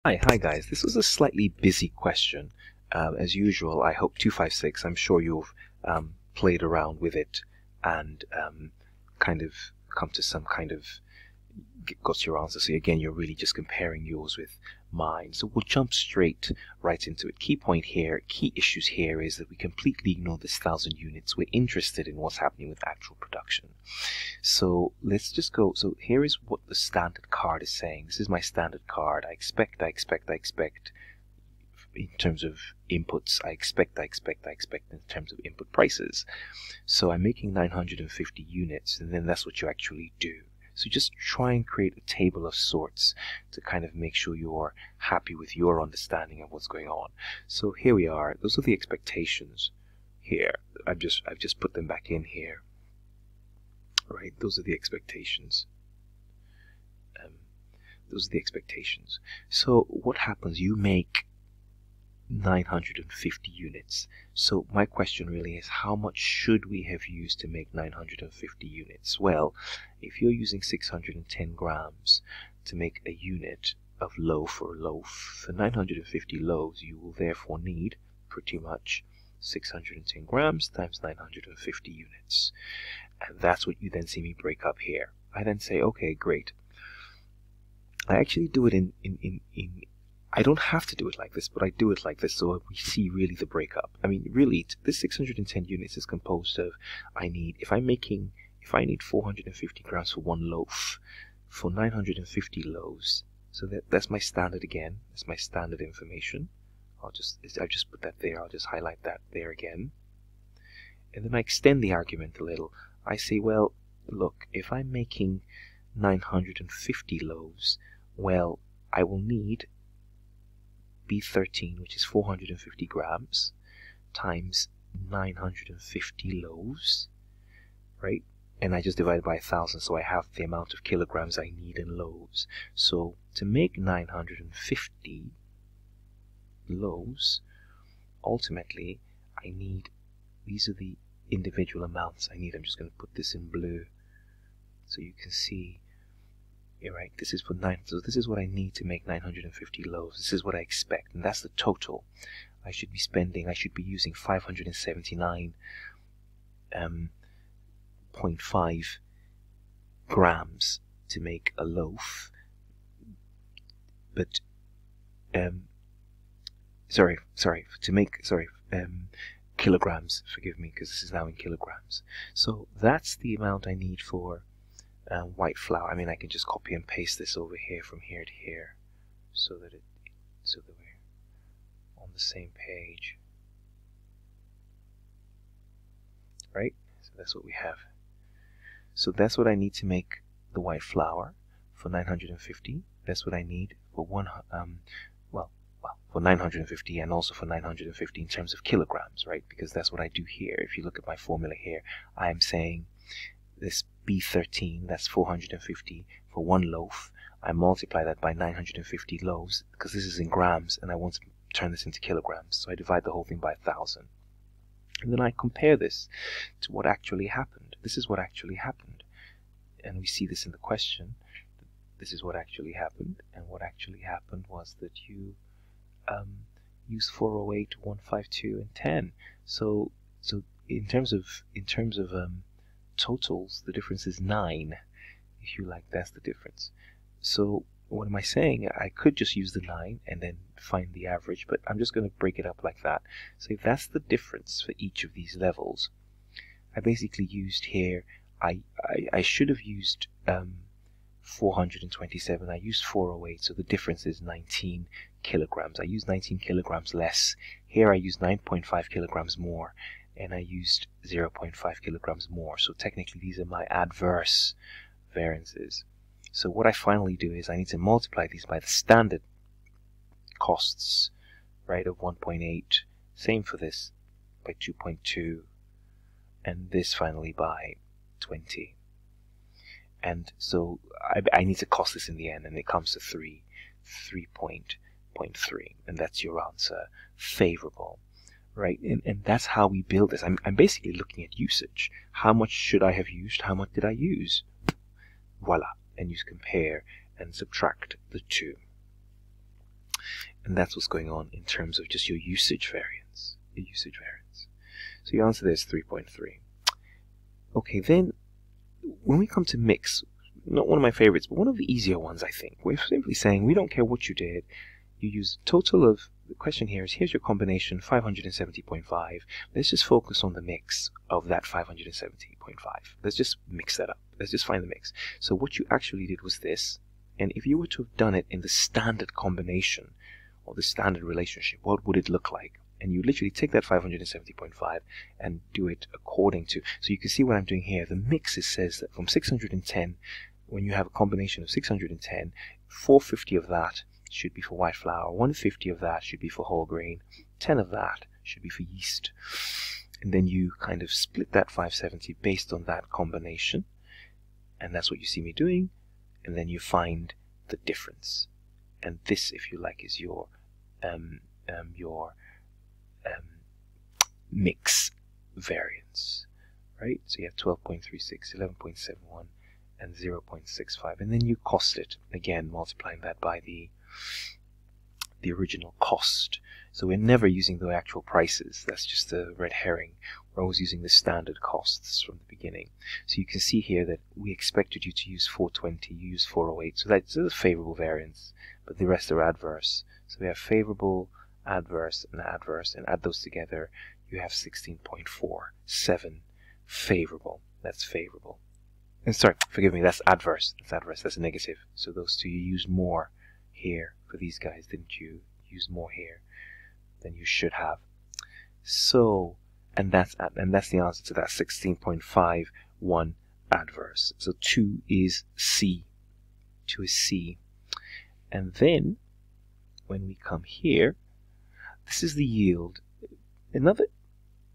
Hi guys. This was a slightly busy question. As usual, I hope 256, I'm sure you've played around with it and kind of come to some kind of got your answer. So again, you're really just comparing yours with mine. So we'll jump right into it. Key issues here is that we completely ignore this 1,000 units. We're interested in what's happening with actual production. So let's just go. So here is what the standard card is saying. This is my standard card. I expect in terms of inputs. I expect in terms of input prices. So I'm making 950 units, and then that's what you actually do. So just try and create a table of sorts to kind of make sure you're happy with your understanding of what's going on. So here we are. Those are the expectations here. I've just put them back in here. Right, those are the expectations. So what happens? You make 950 units. So my question really is, how much should we have used to make 950 units? Well, if you're using 610 grams to make a unit of loaf or loaf, for 950 loaves, you will therefore need pretty much 610 grams times 950 units. And that's what you then see me break up here. I then say, okay, great. I actually do it I don't have to do it like this, but I do it like this so we see really the breakup. I mean, really, this 610 units is composed of, if I need 450 grams for one loaf, for 950 loaves, so that's my standard again. That's my standard information. I've just put that there. I'll just highlight that there again. And then I extend the argument a little. I say, well, look, if I'm making 950 loaves, well, I will need B13, which is 450 grams, times 950 loaves, right? And I just divide by 1,000, so I have the amount of kilograms I need in loaves. So to make 950 loaves, ultimately, these are the individual amounts I need. I'm just going to put this in blue so you can see. Right, this is for so this is what I need to make 950 loaves. This is what I expect, and that's the total. I should be using 579.5 grams to make a loaf. But kilograms, forgive me, because this is now in kilograms. So that's the amount I need for white flour. I mean, I can just copy and paste this over here from here to here, so that we're on the same page, right? So that's what we have. So that's what I need to make the white flour for 950. That's what I need for for 950 and also for 950 in terms of kilograms, right? Because that's what I do here. If you look at my formula here, I am saying this B13, that's 450 for one loaf. I multiply that by 950 loaves because this is in grams and I want to turn this into kilograms. So I divide the whole thing by 1,000. And then I compare this to what actually happened. This is what actually happened. And we see this in the question. This is what actually happened. And what actually happened was that you used 408, 152, and 10. So in terms of totals, the difference is 9. If you like, that's the difference. So what am I saying? I could just use the 9 and then find the average, but I'm just going to break it up like that. So if that's the difference for each of these levels, I basically used here, I should have used 427. I used 408, so the difference is 19 kilograms. I used 19 kilograms less. Here I used 9.5 kilograms more, and I used 0.5 kilograms more. So technically these are my adverse variances. So what I finally do is I need to multiply these by the standard costs, right, of 1.8. Same for this, by 2.2, and this finally by 20. And so I need to cost this in the end, and it comes to 3.3, and that's your answer, favorable. Right, and that's how we build this. I'm basically looking at usage. How much should I have used? How much did I use? Voila, and you compare and subtract the two. And that's what's going on in terms of just your usage variance. So your answer there is 3.3. Okay, then when we come to mix, not one of my favorites, but one of the easier ones, I think. We're simply saying we don't care what you did. You use total of, the question here is, here's your combination, 570.5. Let's just focus on the mix of that 570.5. Let's just mix that up. Let's just find the mix. So what you actually did was this. And if you were to have done it in the standard combination or the standard relationship, what would it look like? And you literally take that 570.5 and do it according to, so you can see what I'm doing here. The mix, it says that from 610, when you have a combination of 610, 450 of that should be for white flour, 150 of that should be for whole grain, 10 of that should be for yeast. And then you kind of split that 570 based on that combination. And that's what you see me doing. And then you find the difference. And this, if you like, is your mix variance, right? So you have 12.36, 11.71, and 0.65, and then you cost it again, multiplying that by the original cost. So we're never using the actual prices. That's just a red herring. We're always using the standard costs from the beginning. So you can see here that we expected you to use 420, you use 408. So that's a favorable variance, but the rest are adverse. So we have favorable, adverse, and add those together. You have 16.47 favorable. That's favorable. And sorry, forgive me, that's adverse. That's a negative. So those two, you used more here for these guys, didn't you? Use more here than you should have. So, and that's the answer to that 16.51 adverse. So 2 is C. 2 is C. And then when we come here, this is the yield. Another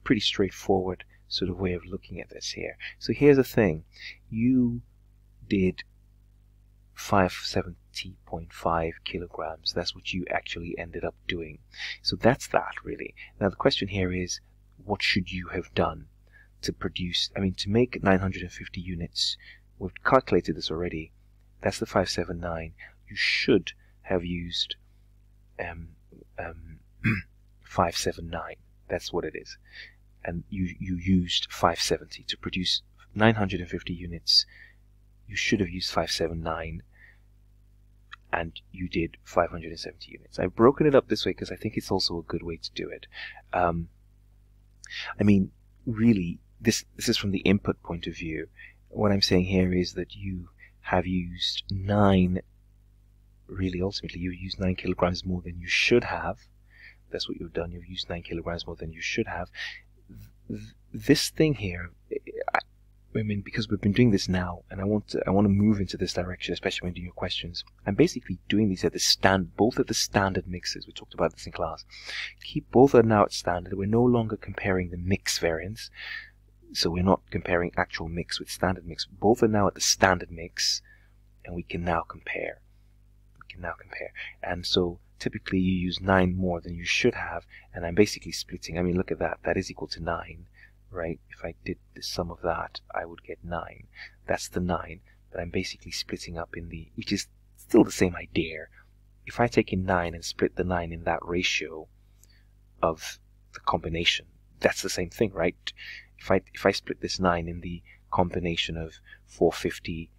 pretty straightforward sort of way of looking at this here. So here's the thing. You did 570.5 kilograms. That's what you actually ended up doing. So that's that, really. Now the question here is, what should you have done to produce, to make 950 units? We've calculated this already. That's the 579. You should have used 579. That's what it is. And you used 570 to produce 950 units. You should have used 579, and you did 570 units. I've broken it up this way because I think it's also a good way to do it. Really, this is from the input point of view. What I'm saying here is that you have used 9, really ultimately you used 9 kilograms more than you should have. That's what you've done. You've used 9 kilograms more than you should have. This thing here, because we've been doing this now, and I want to move into this direction, especially when doing your questions. I'm basically doing these at both at the standard mixes. We talked about this in class. Both are now at standard. We're no longer comparing the mix variance, so we're not comparing actual mix with standard mix. Both are now at the standard mix, and we can now compare. And so typically you use 9 more than you should have, and I'm basically splitting. Look at that. That is equal to 9. Right? If I did the sum of that, I would get 9. That's the 9 that I'm basically splitting up which is still the same idea. If I take in 9 and split the 9 in that ratio of the combination, that's the same thing, right? If I split this 9 in the combination of 450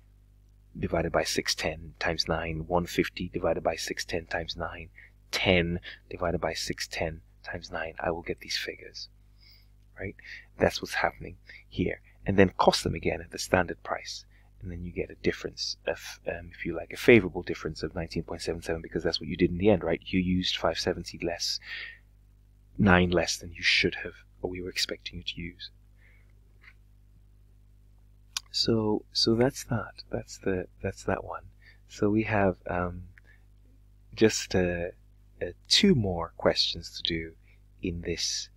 divided by 610 times 9, 150 divided by 610 times 9, 10 divided by 610 times 9, I will get these figures. Right? That's what's happening here. And then cost them again at the standard price. And then you get a difference of, if you like, a favorable difference of 19.77, because that's what you did in the end, right? You used 570 less, 9 less than you should have, or we were expecting you to use. So that's that. That's that one. So we have just 2 more questions to do in this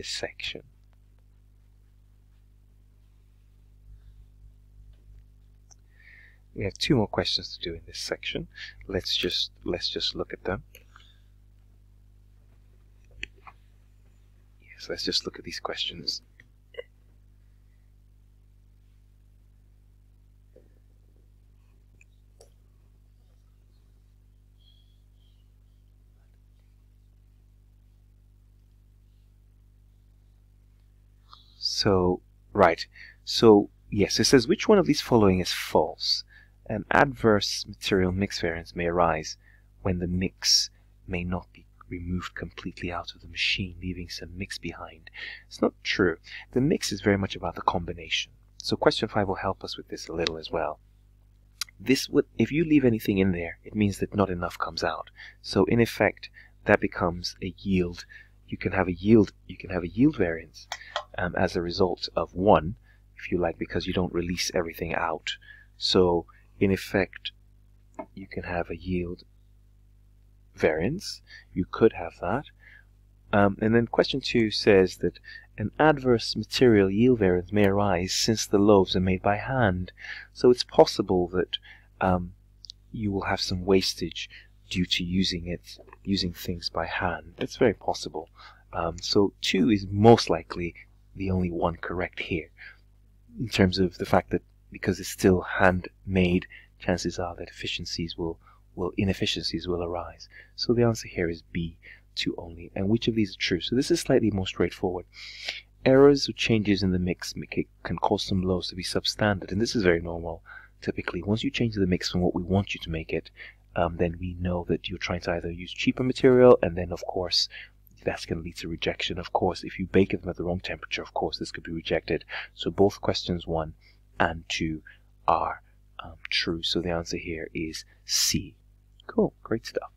section. We have 2 more questions to do in this section. Let's just look at them. Yes, let's just look at these questions. So, right. So, yes, it says which one of these following is false? An adverse material mix variance may arise when the mix may not be removed completely out of the machine, leaving some mix behind. It's not true. The mix is very much about the combination. So question 5 will help us with this a little as well. This would, if you leave anything in there, it means that not enough comes out. So in effect, that becomes a yield. You can have a yield variance as a result of 1, if you like, because you don't release everything out. So in effect, you can have a yield variance. You could have that. And then question 2 says that an adverse material yield variance may arise since the loaves are made by hand. So it's possible that you will have some wastage due to using things by hand. It's very possible. So 2 is most likely the only one correct here, in terms of the fact that because it's still handmade, chances are that inefficiencies will arise. So the answer here is B, 2 only. And which of these are true? So this is slightly more straightforward. Errors or changes in the mix can cause some loaves to be substandard, and this is very normal. Typically, once you change the mix from what we want you to make it, then we know that you're trying to either use cheaper material, and then of course that's going to lead to rejection. Of course, if you bake them at the wrong temperature, of course this could be rejected. So both questions 1 and 2 are true. So the answer here is C. Cool, great stuff.